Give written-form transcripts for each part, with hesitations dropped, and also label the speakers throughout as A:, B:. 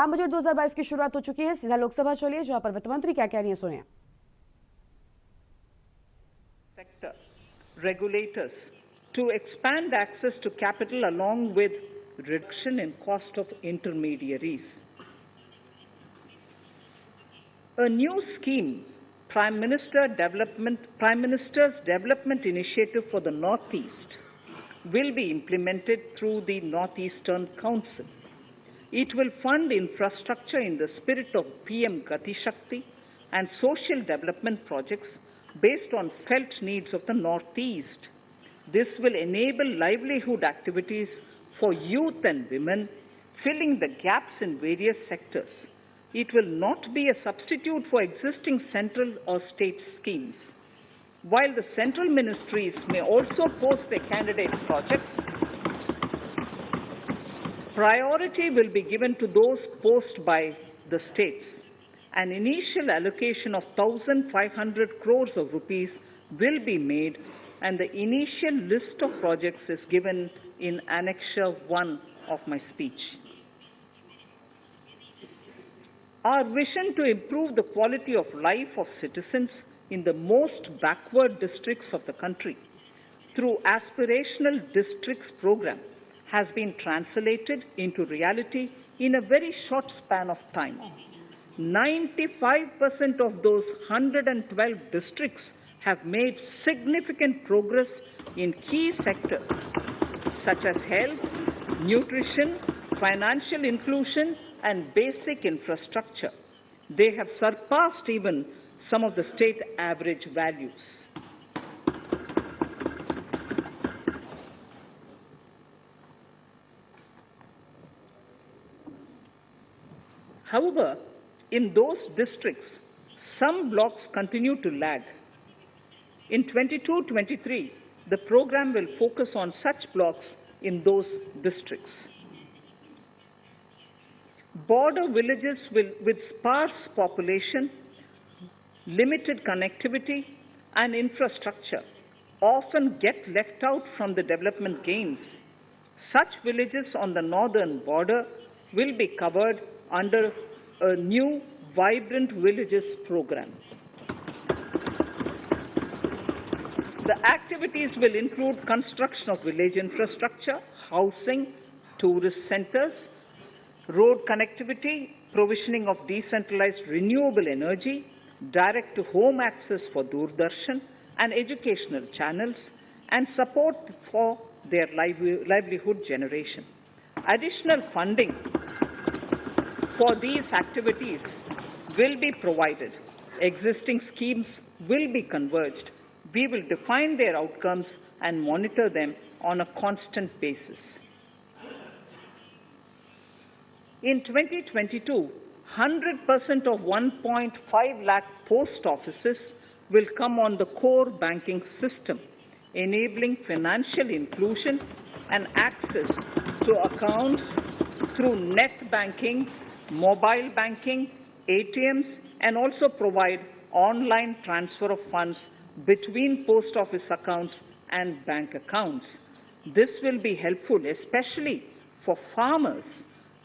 A: काम बजट 2022 की शुरुआत हो चुकी है। सीधा लोकसभा चलिए, जहां पर वित्त मंत्री क्या कह रही है, सुनिए।
B: Sector regulators to expand access to capital along with reduction in cost of intermediaries. A new scheme, Prime Minister's Development Initiative for the Northeast, will be implemented through the Northeastern Council. It will fund infrastructure in the spirit of PM Gati Shakti and social development projects based on felt needs of the Northeast. This will enable livelihood activities for youth and women, filling the gaps in various sectors. It will not be a substitute for existing central or state schemes. While the central ministries may also post their candidate projects, priority will be given to those posted by the states. An initial allocation of 1,500 crores of rupees will be made, and the initial list of projects is given in Annexure 1 of my speech. Our vision to improve the quality of life of citizens in the most backward districts of the country through aspirational districts program has been translated into reality in a very short span of time. 95% of those 112 districts have made significant progress in key sectors such as health, nutrition, financial inclusion, and basic infrastructure. They have surpassed even some of the state average values. However, in those districts, some blocks continue to lag. In 22-23, the program will focus on such blocks in those districts. Border villages with sparse population, limited connectivity, and infrastructure often get left out from the development gains. Such villages on the northern border will be covered under a new Vibrant Villages program. The activities will include construction of village infrastructure, housing, tourist centers, road connectivity, provisioning of decentralized renewable energy, direct-to-home access for Doordarshan and educational channels, and support for their livelihood generation. Additional funding for these activities will be provided. Existing schemes will be converged. We will define their outcomes and monitor them on a constant basis. In 2022, 100% of 1.5 lakh post offices will come on the core banking system, enabling financial inclusion and access to accounts through net banking, mobile banking, ATMs, and also provide online transfer of funds between post office accounts and bank accounts. This will be helpful, especially for farmers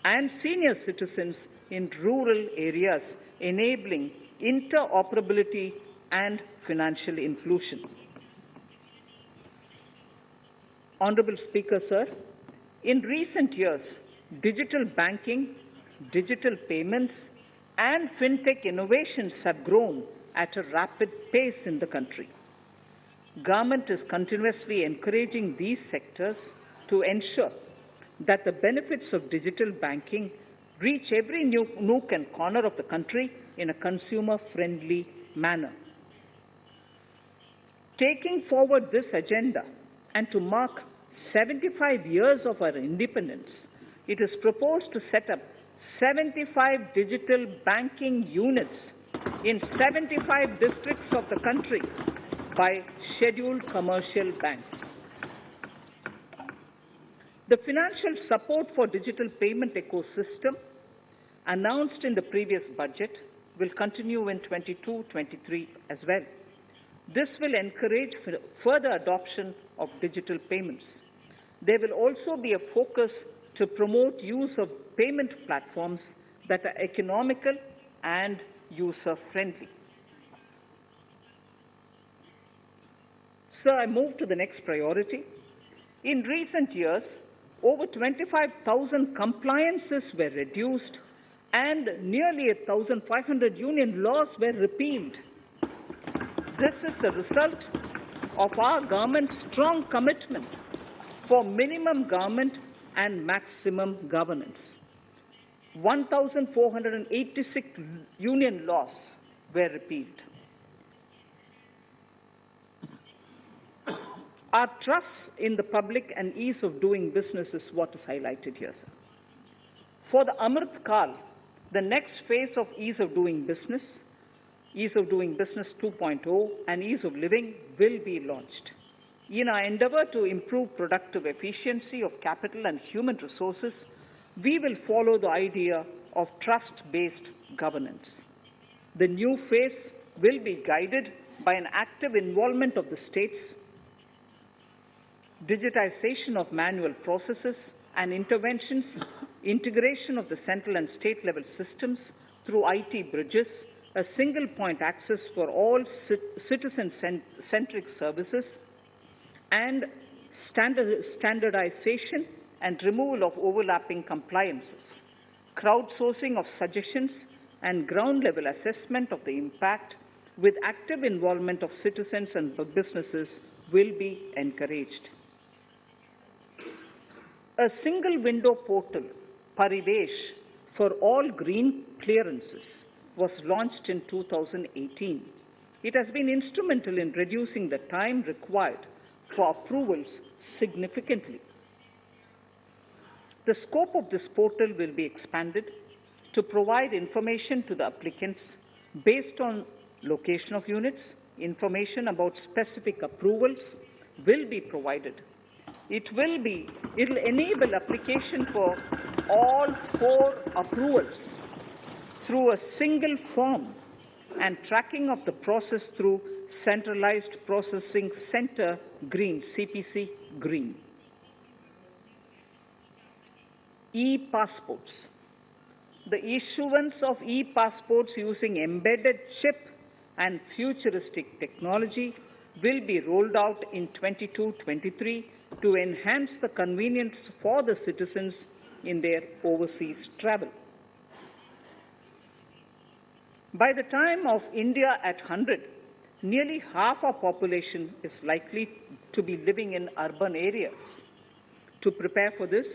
B: and senior citizens in rural areas, enabling interoperability and financial inclusion. Honorable Speaker, sir, in recent years, digital banking, digital payments, and fintech innovations have grown at a rapid pace in the country. Government is continuously encouraging these sectors to ensure that the benefits of digital banking reach every nook and corner of the country in a consumer-friendly manner. Taking forward this agenda and to mark 75 years of our independence, it is proposed to set up 75 digital banking units in 75 districts of the country by scheduled commercial banks. The financial support for digital payment ecosystem announced in the previous budget will continue in 22-23 as well. This will encourage further adoption of digital payments. There will also be a focus to promote use of payment platforms that are economical and user-friendly. So I move to the next priority. In recent years, over 25,000 compliances were reduced and nearly 1,500 union laws were repealed. This is the result of our government's strong commitment for minimum government and maximum governance. 1,486 union laws were repealed. Our trust in the public and ease of doing business is what is highlighted here, sir. For the Amrit Kal, the next phase of ease of doing business 2.0 and ease of living will be launched. In our endeavor to improve productive efficiency of capital and human resources, we will follow the idea of trust-based governance. The new phase will be guided by an active involvement of the states, digitization of manual processes and interventions, integration of the central and state level systems through IT bridges, a single point access for all citizen-centric services, and standardization and removal of overlapping compliances, crowdsourcing of suggestions and ground-level assessment of the impact with active involvement of citizens and businesses will be encouraged. A single window portal, Parivesh, for all green clearances was launched in 2018. It has been instrumental in reducing the time required for approvals significantly. The scope of this portal will be expanded to provide information to the applicants based on location of units. Information about specific approvals will be provided. It will enable application for all 4 approvals through a single form and tracking of the process through Centralized Processing Center Green, CPC Green. E-passports. The issuance of e-passports using embedded chip and futuristic technology will be rolled out in 22-23 to enhance the convenience for the citizens in their overseas travel. By the time of India at 100, nearly half our population is likely to be living in urban areas. To prepare for this,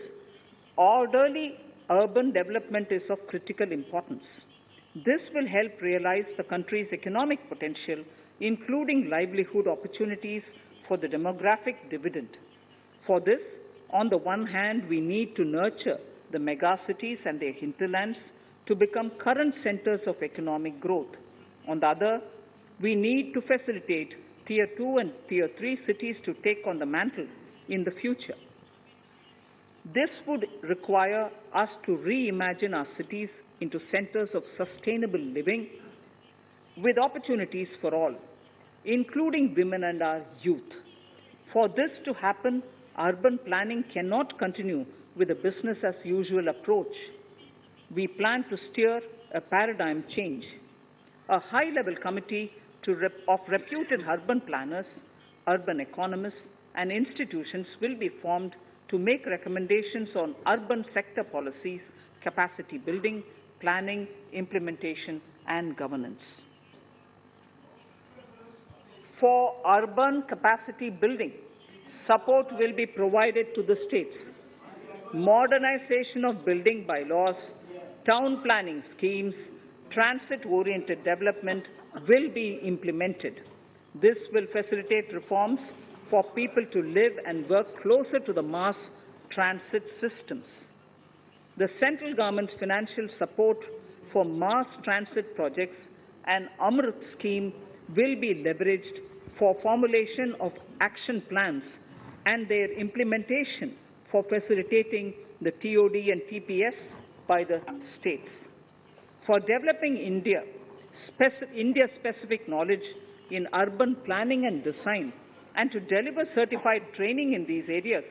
B: orderly urban development is of critical importance. This will help realize the country's economic potential, including livelihood opportunities for the demographic dividend. For this, on the one hand, we need to nurture the megacities and their hinterlands to become current centers of economic growth. On the other, we need to facilitate Tier 2 and Tier 3 cities to take on the mantle in the future. This would require us to reimagine our cities into centers of sustainable living with opportunities for all, including women and our youth. For this to happen, urban planning cannot continue with a business-as-usual approach. We plan to steer a paradigm change. A high-level committee of reputed urban planners, urban economists, and institutions will be formed to make recommendations on urban sector policies, capacity building, planning, implementation, and governance. For urban capacity building, support will be provided to the states. Modernization of building bylaws, town planning schemes, transit-oriented development will be implemented. This will facilitate reforms for people to live and work closer to the mass transit systems. The central government's financial support for mass transit projects and Amrit scheme will be leveraged for formulation of action plans and their implementation for facilitating the TOD and TPS by the states. For developing India-specific knowledge in urban planning and design, and to deliver certified training in these areas,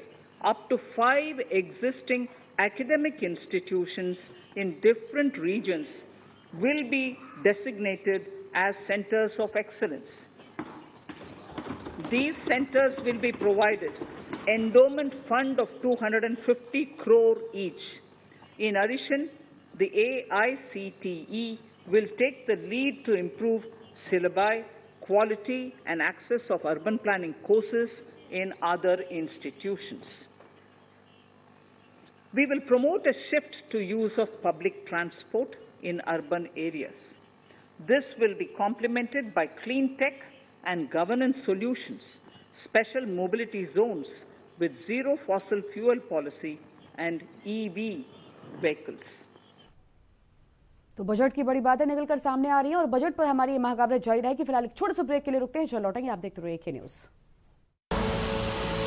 B: up to 5 existing academic institutions in different regions will be designated as centers of excellence. These centers will be provided endowment fund of 250 crore each. In addition, the AICTE will take the lead to improve syllabi, quality and access of urban planning courses in other institutions. We will promote a shift to use of public transport in urban areas. This will be complemented by clean tech and governance solutions, special mobility zones with zero fossil fuel policy and EV vehicles.
A: तो budget की बड़ी बातें निकलकर सामने आ रही हैं और budget पर हमारी ये महाकाव्य जारी रहेगी। फिलहाल एक छोटे से ब्रेक के लिए रुकते हैं, चल लौटेंगे। आप देखते रहिए के न्यूज।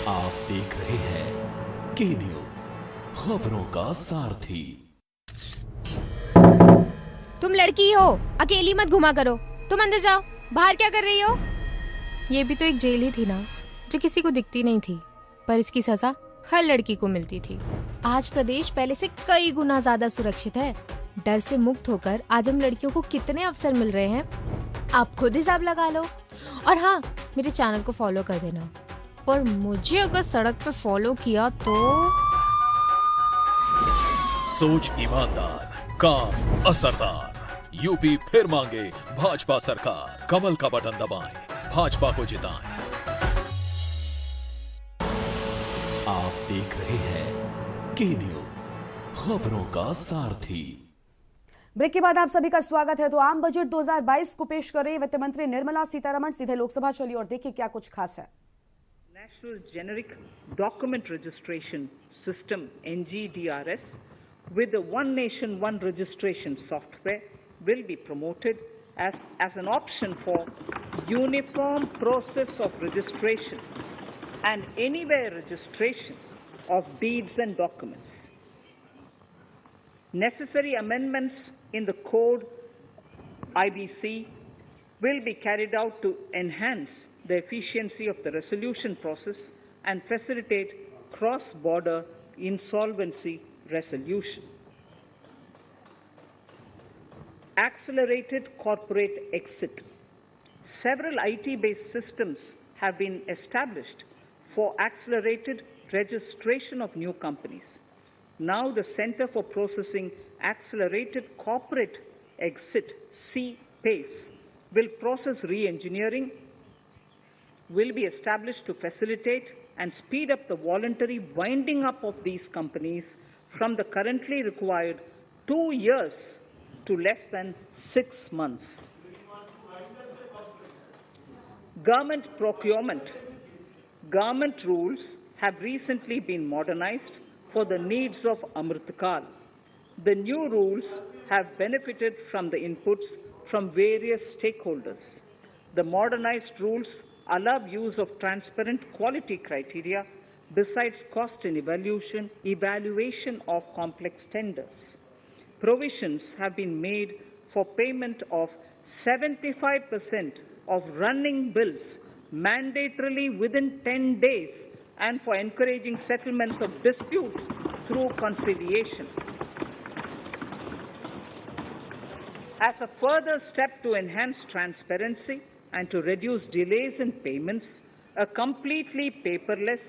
C: आप देख रहे हैं के न्यूज, खबरों का सारथी।
D: तुम लड़की हो, अकेली मत घुमा करो। तुम अंदर जाओ। बाहर क्या कर रही हो? ये भी तो एक जेल ही थी ना, जो किसी को दिखती नहीं थी, पर इसकी सजा हर लड़की को मिलती थी। आज प्रदेश पहले से कई गुना ज्यादा सुरक्षित है। डर से मुक्त होकर आज हम लड़कियों को कितने अवसर मिल रहे हैं, आप खुद हिसाब लगा लो। और हाँ, मेरे चैनल को फॉलो कर देना, पर मुझे अगर सड़क पे फॉलो किया तो
C: सोच ईमानदार, काम असरदार। यूपी फिर मांगे भाजपा सरकार। कमल का बटन दबाएं, भाजपा को जिताएं। आप देख रहे हैं के न्यूज, खबरों का सारथी।
A: ब्रेक के बाद आप सभी का स्वागत है। तो आम बजट 2022 को पेश कर रही वित्त मंत्री निर्मला सीतारमण। सीधे लोकसभा चलिए और देखिए क्या कुछ खास है।
B: National Generic Document Registration System (NGDRS) with the One Nation One Registration software will be promoted as an option for uniform process of registration and anywhere registration of deeds and documents. Necessary amendments in the code IBC will be carried out to enhance the efficiency of the resolution process and facilitate cross-border insolvency resolution. Accelerated corporate exit. Several IT-based systems have been established for accelerated registration of new companies. Now the Center for Processing Accelerated Corporate Exit, CPACE, will process re-engineering, will be established to facilitate and speed up the voluntary winding up of these companies from the currently required 2 years to less than 6 months. Government procurement. Government rules have recently been modernized for the needs of Amritkal. The new rules have benefited from the inputs from various stakeholders. The modernized rules allow use of transparent quality criteria besides cost and evaluation of complex tenders. Provisions have been made for payment of 75% of running bills mandatorily within 10 days and for encouraging settlements of disputes through conciliation. As a further step to enhance transparency and to reduce delays in payments, a completely paperless,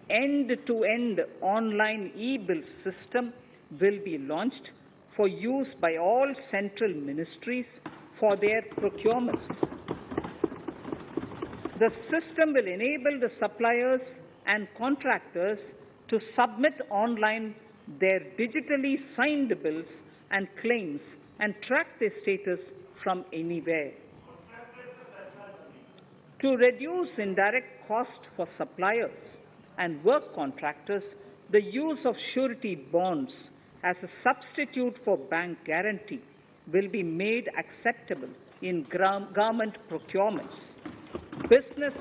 B: end-to-end online e-bill system will be launched for use by all central ministries for their procurement. The system will enable the suppliers and contractors to submit online their digitally signed bills and claims and track their status from anywhere. To reduce indirect cost for suppliers and work contractors, the use of surety bonds as a substitute for bank guarantee will be made acceptable in government procurements. Business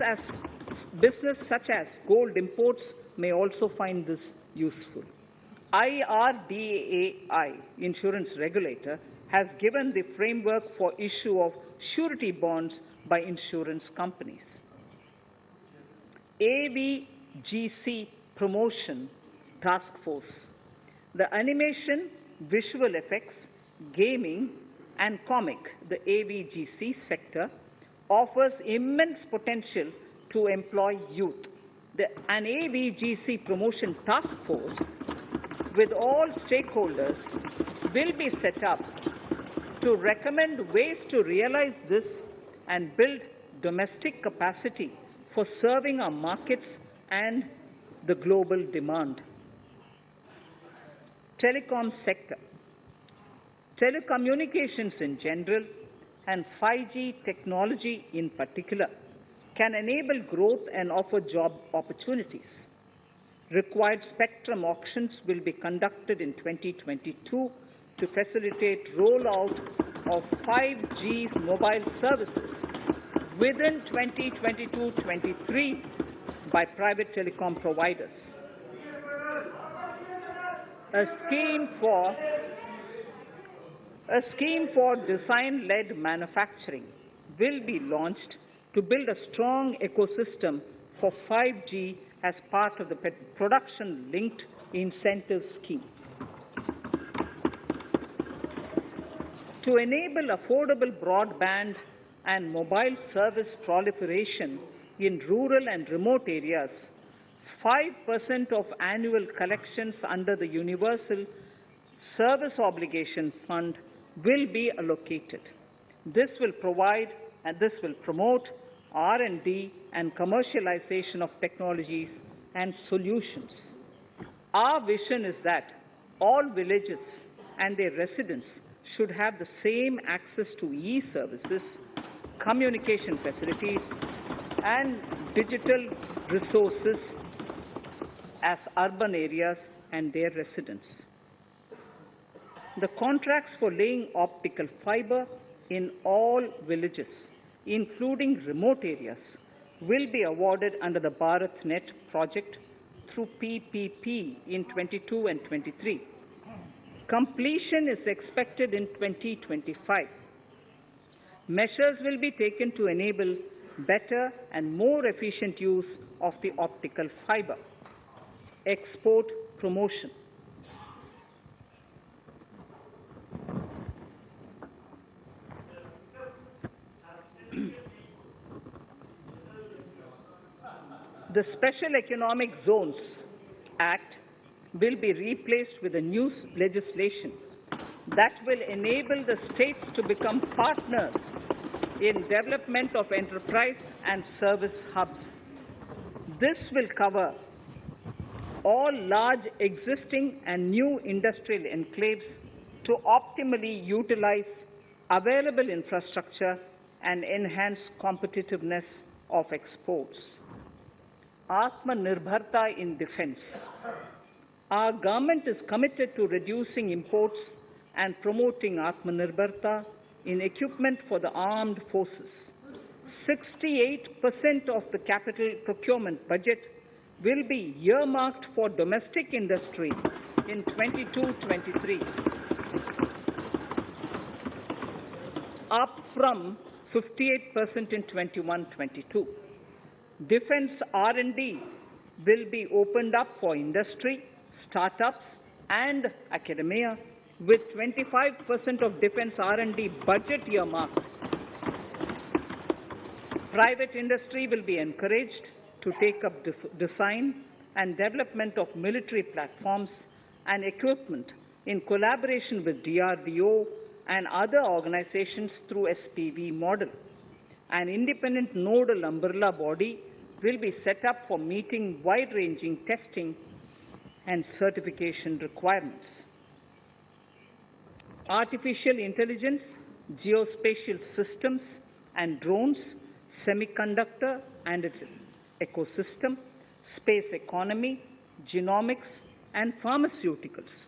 B: such as gold imports may also find this useful. IRDAI, insurance regulator, has given the framework for issue of surety bonds by insurance companies. AVGC Promotion Task Force. The animation, visual effects, gaming, and comic, the AVGC sector, offers immense potential to employ youth. An AVGC promotion task force with all stakeholders will be set up to recommend ways to realize this and build domestic capacity for serving our markets and the global demand. Telecom sector. Telecommunications in general and 5G technology in particular can enable growth and offer job opportunities. Required spectrum auctions will be conducted in 2022 to facilitate rollout of 5G mobile services within 2022-23 by private telecom providers. A scheme for design-led manufacturing will be launched to build a strong ecosystem for 5G as part of the production-linked incentive scheme. To enable affordable broadband and mobile service proliferation in rural and remote areas, 5% of annual collections under the Universal Service Obligation Fund will be allocated. This will promote R&D and commercialization of technologies and solutions. Our vision is that all villages and their residents should have the same access to e-services, communication facilities, and digital resources as urban areas and their residents. The contracts for laying optical fiber in all villages, including remote areas, will be awarded under the BharatNet project through PPP in 22 and 23. Completion is expected in 2025. Measures will be taken to enable better and more efficient use of the optical fiber. Export promotion. The Special Economic Zones Act will be replaced with a new legislation that will enable the states to become partners in development of enterprise and service hubs. This will cover all large existing and new industrial enclaves to optimally utilize available infrastructure and enhance competitiveness of exports. Atmanirbharta in defense. Our government is committed to reducing imports and promoting Atmanirbharta in equipment for the armed forces. 68% of the capital procurement budget will be earmarked for domestic industry in 22-23, up from 58% in 21-22. Defense R&D will be opened up for industry, startups, and academia, with 25% of defense R&D budget earmarked. Private industry will be encouraged to take up design and development of military platforms and equipment in collaboration with DRDO and other organizations through SPV model. An independent nodal umbrella body will be set up for meeting wide-ranging testing and certification requirements. Artificial intelligence, geospatial systems and drones, semiconductor and its ecosystem, space economy, genomics and pharmaceuticals,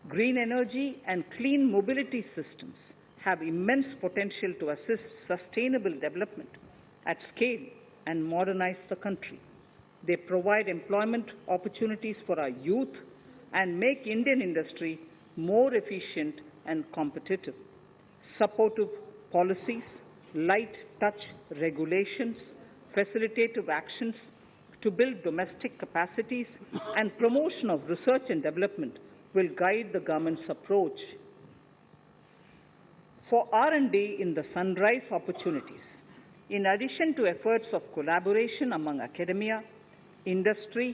B: green energy and clean mobility systems have immense potential to assist sustainable development at scale and modernize the country. They provide employment opportunities for our youth and make Indian industry more efficient and competitive. Supportive policies, light touch regulations, facilitative actions to build domestic capacities and promotion of research and development will guide the government's approach. For R&D in the sunrise opportunities, in addition to efforts of collaboration among academia, industry,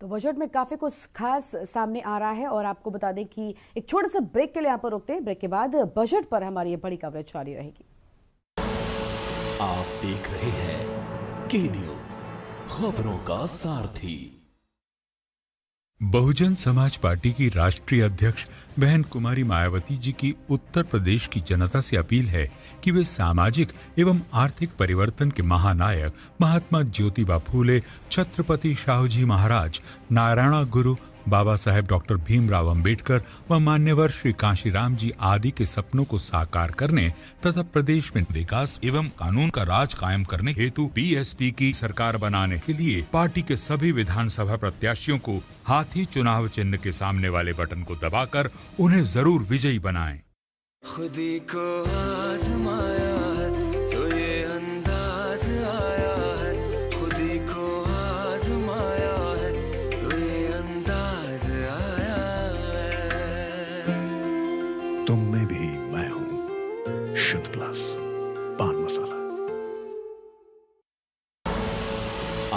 A: तो budget में काफी कुछ खास सामने आ रहा है और आपको बता दें कि एक छोटे से ब्रेक के लिए यहाँ पर रुकते हैं। ब्रेक के बाद बजट पर हमारी ये बड़ी कवरेज जारी रहेगी।
C: आप देख रहे हैं के न्यूज, खबरों का सारथी।
E: बहुजन समाज पार्टी की राष्ट्रीय अध्यक्ष बहन कुमारी मायावती जी की उत्तर प्रदेश की जनता से अपील है कि वे सामाजिक एवं आर्थिक परिवर्तन के महानायक महात्मा ज्योतिबा फूले, छत्रपति शाहूजी महाराज, नारायण गुरु, बाबा साहेब डॉक्टर भीमराव अंबेडकर व मान्यवर श्री कांशीराम जी आदि के सपनों को साकार करने तथा प्रदेश में विकास एवं कानून का राज कायम करने हेतु बीएसपी की सरकार बनाने के लिए पार्टी के सभी विधानसभा प्रत्याशियों को हाथी चुनाव चिन्ह के सामने वाले बटन को दबाकर उन्हें जरूर विजयी बनाएं।
F: खुदी को आजमाया है तो ये अंदाज आया है, खुदी को आजमाया है तो ये अंदाज आया है।
G: तुम में भी मैं हूं, शुद्ध प्लस पान मसाला।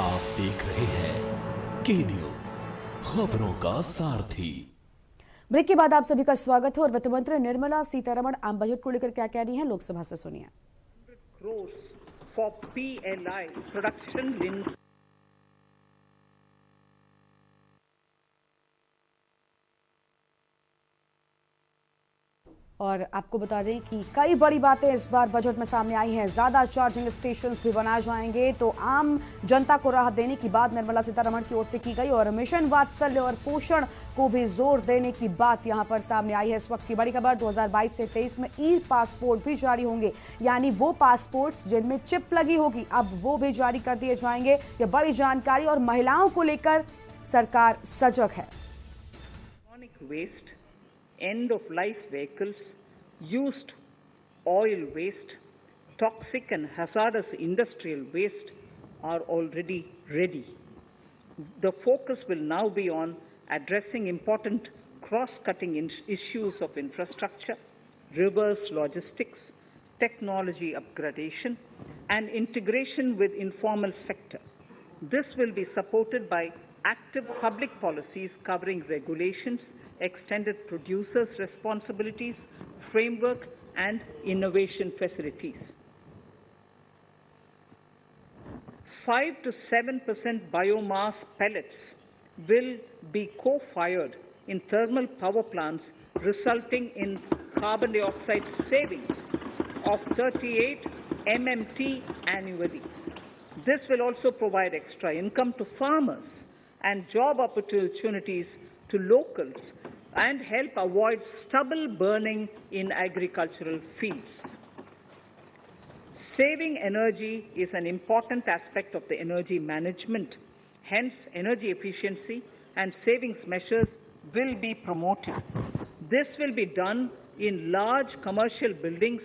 C: आप देख रहे हैं के न्यूज, खबरों का सारथी।
A: ब्रेक के बाद आप सभी का स्वागत है और वित्त मंत्री निर्मला सीतारमण आम बजट को लेकर क्या कह रही हैं, लोकसभा से सुनिए।
B: crores for PLI production linked
A: और आपको बता दें कि कई बड़ी बातें इस बार बजट में सामने आई हैं। ज्यादा चार्जिंग स्टेशंस भी बनाए जाएंगे तो आम जनता को राहत देने की बात निर्मला सीतारमण की ओर से की गई और मिशन वात्सल्य और पोषण को भी जोर देने की बात यहां पर सामने आई है। इस वक्त की बड़ी खबर 2022 से 23 में ई पासपोर्ट भी जारी होंगे, यानी वो पासपोर्ट्स जिनमें चिप लगी होगी अब वो भी जारी कर दिए जाएंगे। यह बड़ी जानकारी और महिलाओं को लेकर सरकार सजग है।
B: end of life vehicles, used oil waste, toxic and hazardous industrial waste are already ready. The focus will now be on addressing important cross-cutting issues of infrastructure, reverse logistics, technology upgradation, and integration with informal sector. This will be supported by active public policies covering regulations, extended producers' responsibilities, framework, and innovation facilities. 5 to 7% biomass pellets will be co-fired in thermal power plants, resulting in carbon dioxide savings of 38 MMT annually. This will also provide extra income to farmers and job opportunities to locals and help avoid stubble burning in agricultural fields. Saving energy is an important aspect of the energy management. Hence, energy efficiency and savings measures will be promoted. This will be done in large commercial buildings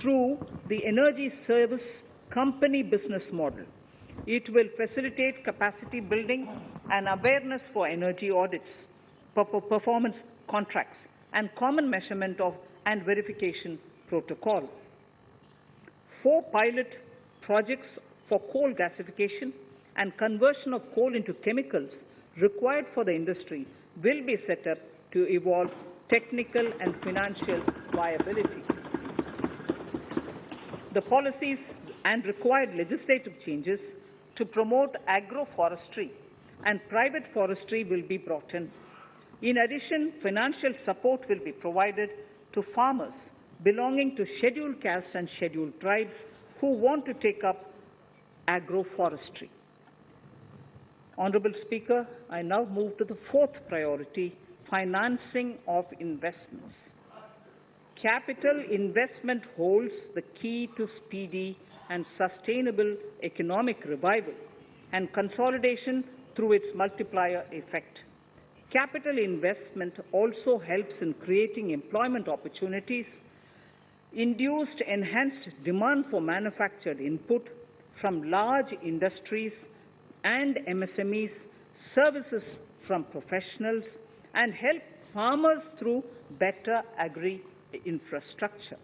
B: through the energy service company business model. It will facilitate capacity building and awareness for energy audits, performance contracts, and common measurement of and verification protocol. 4 pilot projects for coal gasification and conversion of coal into chemicals required for the industry will be set up to evolve technical and financial viability. The policies and required legislative changes to promote agroforestry and private forestry will be brought in. In addition, financial support will be provided to farmers belonging to scheduled castes and scheduled tribes who want to take up agroforestry. Honorable Speaker, I now move to the 4th priority, financing of investments. Capital investment holds the key to speedy and sustainable economic revival and consolidation through its multiplier effect. Capital investment also helps in creating employment opportunities, induced enhanced demand for manufactured input from large industries and MSMEs, services from professionals and help farmers through better agri-infrastructure.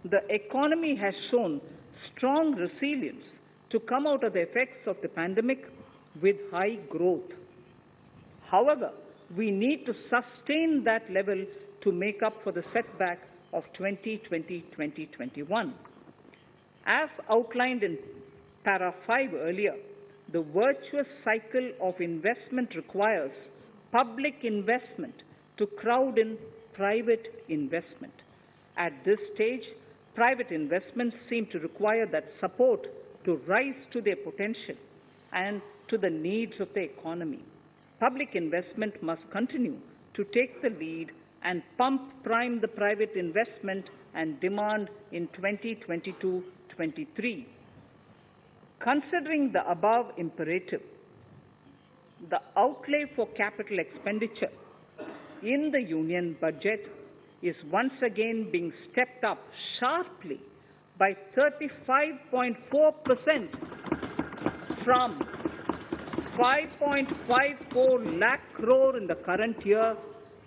B: The economy has shown strong resilience to come out of the effects of the pandemic with high growth. However, we need to sustain that level to make up for the setback of 2020-2021. As outlined in para 5 earlier, the virtuous cycle of investment requires public investment to crowd in private investment. At this stage, private investments seem to require that support to rise to their potential and to the needs of the economy. Public investment must continue to take the lead and prime the private investment and demand in 2022-23. Considering the above imperative, the outlay for capital expenditure in the union budget is once again being stepped up sharply by 35.4% from 5.54 lakh crore in the current year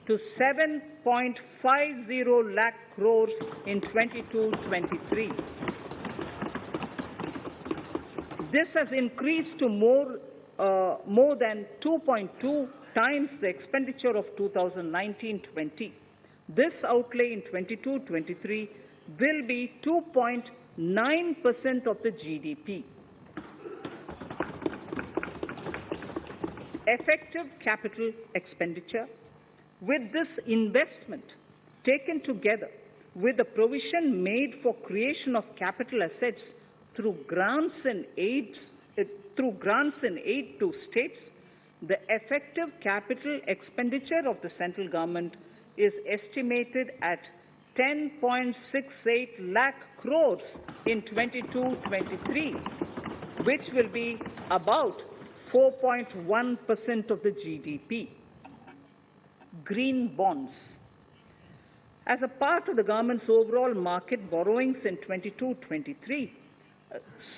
B: to 7.50 lakh crores in 22-23. This has increased to more than 2.2 times the expenditure of 2019-20. This outlay in 22-23 will be 2.9% of the GDP. Effective capital expenditure. With this investment taken together with the provision made for creation of capital assets through grants and aid to states, the effective capital expenditure of the central government is estimated at 10.68 lakh crores in 22-23, which will be about 4.1% of the GDP. Green bonds. As a part of the government's overall market borrowings in 22-23,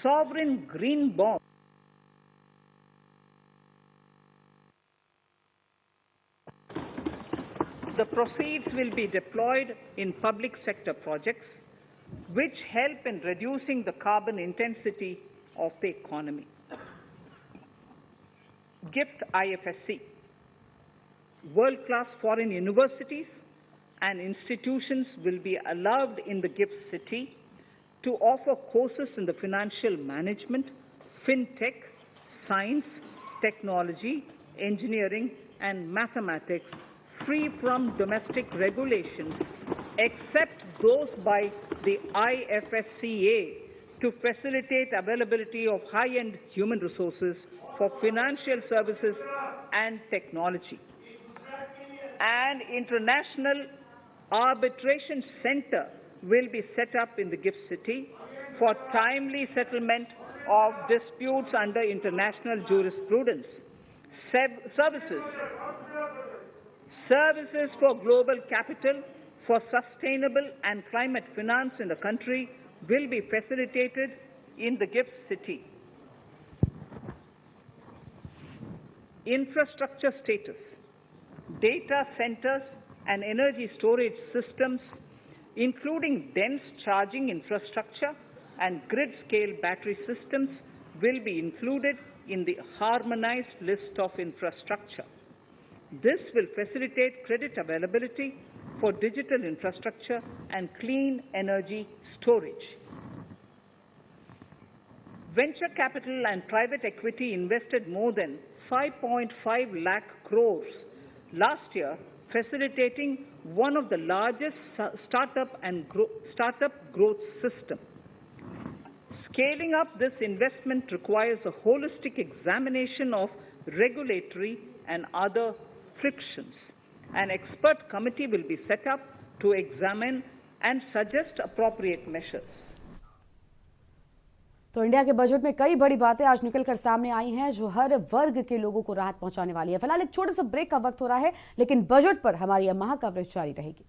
B: sovereign green bonds the proceeds will be deployed in public sector projects which help in reducing the carbon intensity of the economy. GIFT IFSC. World-class foreign universities and institutions will be allowed in the GIFT city to offer courses in the financial management, fintech, science, technology, engineering, and mathematics free from domestic regulations, except those by the IFSCA to facilitate availability of high-end human resources for financial services and technology. An international arbitration center will be set up in the GIFT city for timely settlement of disputes under international jurisprudence. Services for global capital for sustainable and climate finance in the country will be facilitated in the GIFT city. Infrastructure status. Data centers and energy storage systems, including dense charging infrastructure and grid-scale battery systems, will be included in the harmonized list of infrastructure. This will facilitate credit availability for digital infrastructure and clean energy storage. Venture capital and private equity invested more than 5.5 lakh crores last year, facilitating one of the largest startup growth system. Scaling up this investment requires a holistic examination of regulatory and other frictions. An expert committee will be set up to examine and suggest appropriate measures.
A: तो India के budget में कई बड़ी बातें आज निकलकर सामने आई हैं जो हर वर्ग के लोगों को राहत पहुंचाने वाली है। फिलहाल एक छोटे से ब्रेक का वक्त हो रहा है, लेकिन बजट पर हमारी यह महा कवरेज जारी रहेगी।